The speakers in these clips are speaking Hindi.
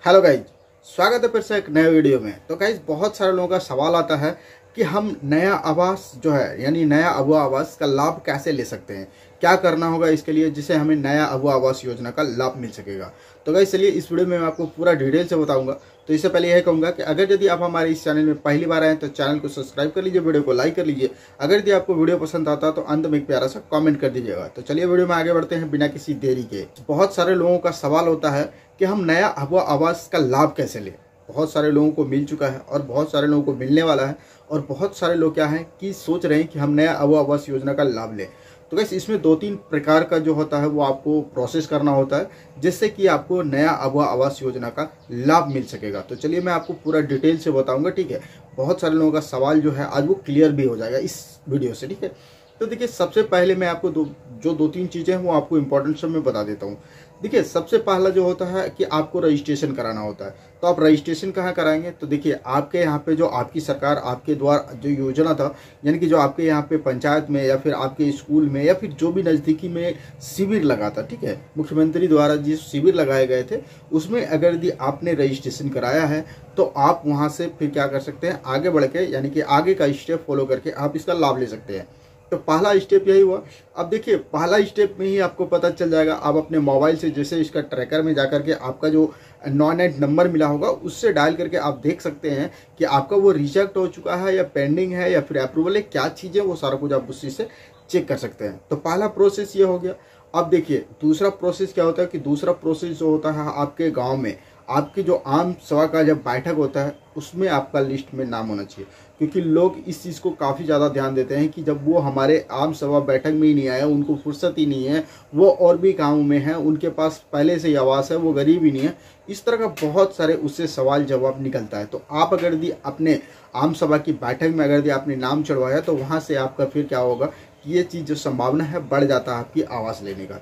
हेलो गाइज, स्वागत है फिर से एक नए वीडियो में। तो गाइज बहुत सारे लोगों का सवाल आता है कि हम नया आवास जो है यानी नया अबुआ आवास का लाभ कैसे ले सकते हैं, क्या करना होगा इसके लिए जिससे हमें नया अबुआ आवास योजना का लाभ मिल सकेगा। तो गाइज चलिए इस वीडियो में मैं आपको पूरा डिटेल से बताऊंगा। तो इससे पहले यह कहूंगा कि अगर यदि आप हमारे इस चैनल में पहली बार आए तो चैनल को सब्सक्राइब कर लीजिए, वीडियो को लाइक कर लीजिए। अगर यदि आपको वीडियो पसंद आता है तो अंत में एक प्यारा सा कमेंट कर दीजिएगा। तो चलिए वीडियो में आगे बढ़ते हैं बिना किसी देरी के। बहुत सारे लोगों का सवाल होता है कि हम नया अबुआ आवास का लाभ कैसे लें। बहुत सारे लोगों को मिल चुका है और बहुत सारे लोगों को मिलने वाला है, और बहुत सारे लोग क्या है कि सोच रहे हैं कि हम नया अबुआ आवास योजना का लाभ लें। तो गाइस इसमें 2-3 प्रकार का जो होता है वो आपको प्रोसेस करना होता है जिससे कि आपको नया अबुआ आवास योजना का लाभ मिल सकेगा। तो चलिए मैं आपको पूरा डिटेल से बताऊंगा, ठीक है। बहुत सारे लोगों का सवाल जो है आज वो क्लियर भी हो जाएगा इस वीडियो से, ठीक है। तो देखिए सबसे पहले मैं आपको जो 2-3 चीज़ें हैं वो आपको इम्पोर्टेंट सब में बता देता हूँ। देखिए सबसे पहला जो होता है कि आपको रजिस्ट्रेशन कराना होता है। तो आप रजिस्ट्रेशन कहाँ कराएंगे? तो देखिए आपके यहाँ पे जो आपकी सरकार आपके द्वारा जो योजना था, यानी कि जो आपके यहाँ पे पंचायत में या फिर आपके स्कूल में या फिर जो भी नज़दीकी में शिविर लगा था, ठीक है, मुख्यमंत्री द्वारा जिस शिविर लगाए गए थे उसमें अगर यदि आपने रजिस्ट्रेशन कराया है तो आप वहाँ से फिर क्या कर सकते हैं, आगे बढ़ के यानी कि आगे का स्टेप फॉलो करके आप इसका लाभ ले सकते हैं। तो पहला स्टेप यही हुआ। अब देखिए पहला स्टेप में ही आपको पता चल जाएगा। आप अपने मोबाइल से जैसे इसका ट्रैकर में जाकर के आपका जो 98 नंबर मिला होगा उससे डायल करके आप देख सकते हैं कि आपका वो रिजेक्ट हो चुका है या पेंडिंग है या फिर अप्रूवल है, क्या चीज़ें वो सारा कुछ आप उसी से चेक कर सकते हैं। तो पहला प्रोसेस ये हो गया। अब देखिए दूसरा प्रोसेस क्या होता है कि दूसरा प्रोसेस जो होता है आपके गाँव में आपकी जो आम सभा का जब बैठक होता है उसमें आपका लिस्ट में नाम होना चाहिए, क्योंकि लोग इस चीज़ को काफ़ी ज़्यादा ध्यान देते हैं कि जब वो हमारे आम सभा बैठक में ही नहीं आए, उनको फुर्सत ही नहीं है, वो और भी कामों में हैं, उनके पास पहले से ही आवास है, वो गरीब ही नहीं है, इस तरह का बहुत सारे उससे सवाल जवाब निकलता है। तो आप अगर यदि अपने आम सभा की बैठक में अगर यदि आपने नाम चढ़वाया तो वहाँ से आपका फिर क्या होगा कि ये चीज़ जो संभावना है बढ़ जाता है आपकी आवास लेने का,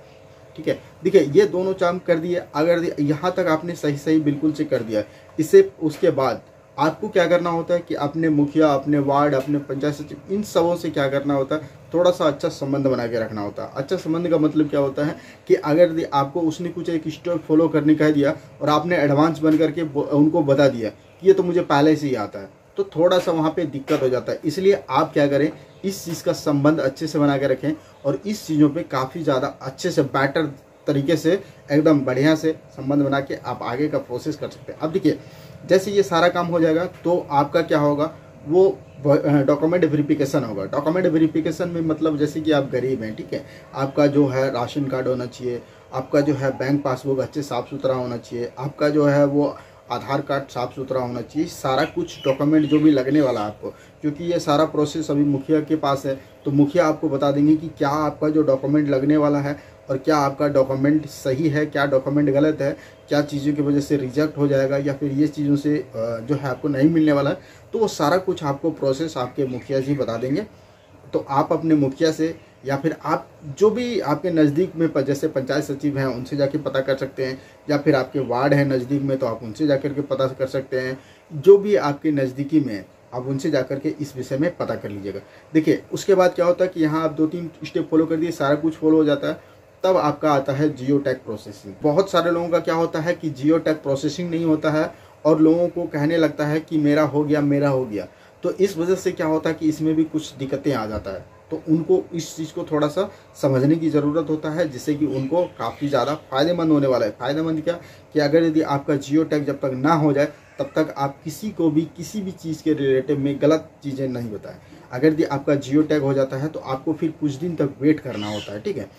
ठीक है। देखिए ये दोनों काम कर दिए। अगर यहाँ तक आपने सही बिल्कुल से कर दिया, इससे उसके बाद आपको क्या करना होता है कि अपने मुखिया, अपने वार्ड, अपने पंचायत सचिव, इन सबों से क्या करना होता है, थोड़ा सा अच्छा संबंध बना के रखना होता है। अच्छा संबंध का मतलब क्या होता है कि अगर आपको उसने कुछ एक स्टेप फॉलो करने कह दिया और आपने एडवांस बन करके उनको बता दिया कि ये तो मुझे पहले से ही आता है, तो थोड़ा सा वहाँ पे दिक्कत हो जाता है। इसलिए आप क्या करें, इस चीज़ का संबंध अच्छे से बना के रखें और इस चीज़ों पे काफ़ी ज़्यादा अच्छे से बेटर तरीके से एकदम बढ़िया से संबंध बना के आप आगे का प्रोसेस कर सकते हैं। अब देखिए जैसे ये सारा काम हो जाएगा तो आपका क्या होगा, वो डॉक्यूमेंट वेरिफिकेशन होगा। डॉक्यूमेंट वेरिफिकेशन में मतलब जैसे कि आप गरीब हैं, ठीक है, आपका जो है राशन कार्ड होना चाहिए, आपका जो है बैंक पासबुक अच्छे साफ़ सुथरा होना चाहिए, आपका जो है वो आधार कार्ड साफ़ सुथरा होना चाहिए, सारा कुछ डॉक्यूमेंट जो भी लगने वाला है आपको, क्योंकि ये सारा प्रोसेस अभी मुखिया के पास है। तो मुखिया आपको बता देंगे कि क्या आपका जो डॉक्यूमेंट लगने वाला है और क्या आपका डॉक्यूमेंट सही है, क्या डॉक्यूमेंट गलत है, क्या चीज़ों की वजह से रिजेक्ट हो जाएगा या फिर ये चीज़ों से जो है आपको नहीं मिलने वाला है। तो वो सारा कुछ आपको प्रोसेस आपके मुखिया जी बता देंगे। तो आप अपने मुखिया से या फिर आप जो भी आपके नज़दीक में जैसे पंचायत सचिव हैं उनसे जाके पता कर सकते हैं, या फिर आपके वार्ड है नज़दीक में तो आप उनसे जाकर के पता कर सकते हैं। जो भी आपके नज़दीकी में आप उनसे जाकर के इस विषय में पता कर लीजिएगा। देखिए उसके बाद क्या होता है कि यहाँ आप 2-3 स्टेप फॉलो कर दिए, सारा कुछ फॉलो हो जाता है, तब आपका आता है जियो टैग प्रोसेसिंग। बहुत सारे लोगों का क्या होता है कि जियो टैग प्रोसेसिंग नहीं होता है और लोगों को कहने लगता है कि मेरा हो गया मेरा हो गया। तो इस वजह से क्या होता है कि इसमें भी कुछ दिक्कतें आ जाता है। तो उनको इस चीज़ को थोड़ा सा समझने की ज़रूरत होता है जिससे कि उनको काफ़ी ज़्यादा फ़ायदेमंद होने वाला है। फ़ायदेमंद क्या कि अगर यदि आपका जियो टैग जब तक ना हो जाए तब तक आप किसी को भी किसी भी चीज़ के रिलेटिव में गलत चीज़ें नहीं बताएं। अगर यदि आपका जियो टैग हो जाता है तो आपको फिर कुछ दिन तक वेट करना होता है, ठीक है।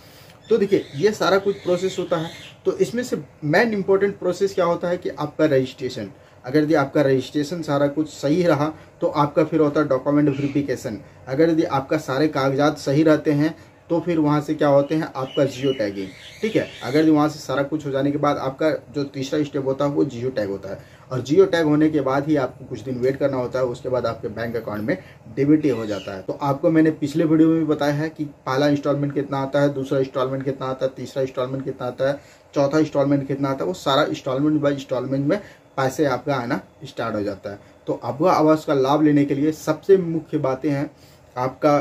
तो देखिए ये सारा कुछ प्रोसेस होता है। तो इसमें से मेन इंपॉर्टेंट प्रोसेस क्या होता है कि आपका रजिस्ट्रेशन। अगर यदि आपका रजिस्ट्रेशन सारा कुछ सही रहा तो आपका फिर होता है डॉक्यूमेंट वेरिफिकेशन। अगर यदि आपका सारे कागजात सही रहते हैं तो फिर वहाँ से क्या होते हैं आपका जियो टैगिंग, ठीक है। अगर वहाँ से सारा कुछ हो जाने के बाद आपका जो तीसरा स्टेप होता है वो जियो टैग होता है, और जियो टैग होने के बाद ही आपको कुछ दिन वेट करना होता है, उसके बाद आपके बैंक अकाउंट में डेबिट हो जाता है। तो आपको मैंने पिछले वीडियो में भी बताया है कि पहला इंस्टॉलमेंट कितना आता है, दूसरा इंस्टॉलमेंट कितना आता है, तीसरा इंस्टॉलमेंट कितना आता है, चौथा इंस्टॉलमेंट कितना आता है। वो सारा इंस्टॉलमेंट बाय इंस्टॉलमेंट में पैसे आपका आना स्टार्ट हो जाता है। तो अबुआ आवास का लाभ लेने के लिए सबसे मुख्य बातें हैं आपका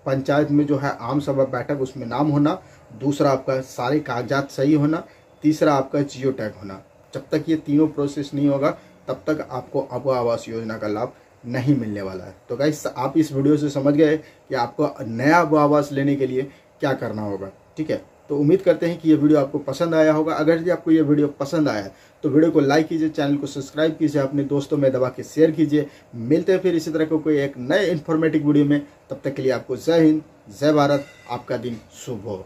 पंचायत में जो है आम सभा बैठक उसमें नाम होना, दूसरा आपका सारे कागजात सही होना, तीसरा आपका जियो टैग होना, जब तक ये तीनों प्रोसेस नहीं होगा तब तक आपको अबुआ आवास योजना का लाभ नहीं मिलने वाला है। तो गाइस आप इस वीडियो से समझ गए कि आपको नया अबुआ आवास लेने के लिए क्या करना होगा। ठीक है, तो उम्मीद करते हैं कि ये वीडियो आपको पसंद आया होगा। अगर यदि आपको ये वीडियो पसंद आया तो वीडियो को लाइक कीजिए, चैनल को सब्सक्राइब कीजिए, अपने दोस्तों में दबा के शेयर कीजिए। मिलते हैं फिर इसी तरह को कोई एक नए इन्फॉर्मेटिव वीडियो में। तब तक के लिए आपको जय हिंद, जय भारत, आपका दिन शुभ हो।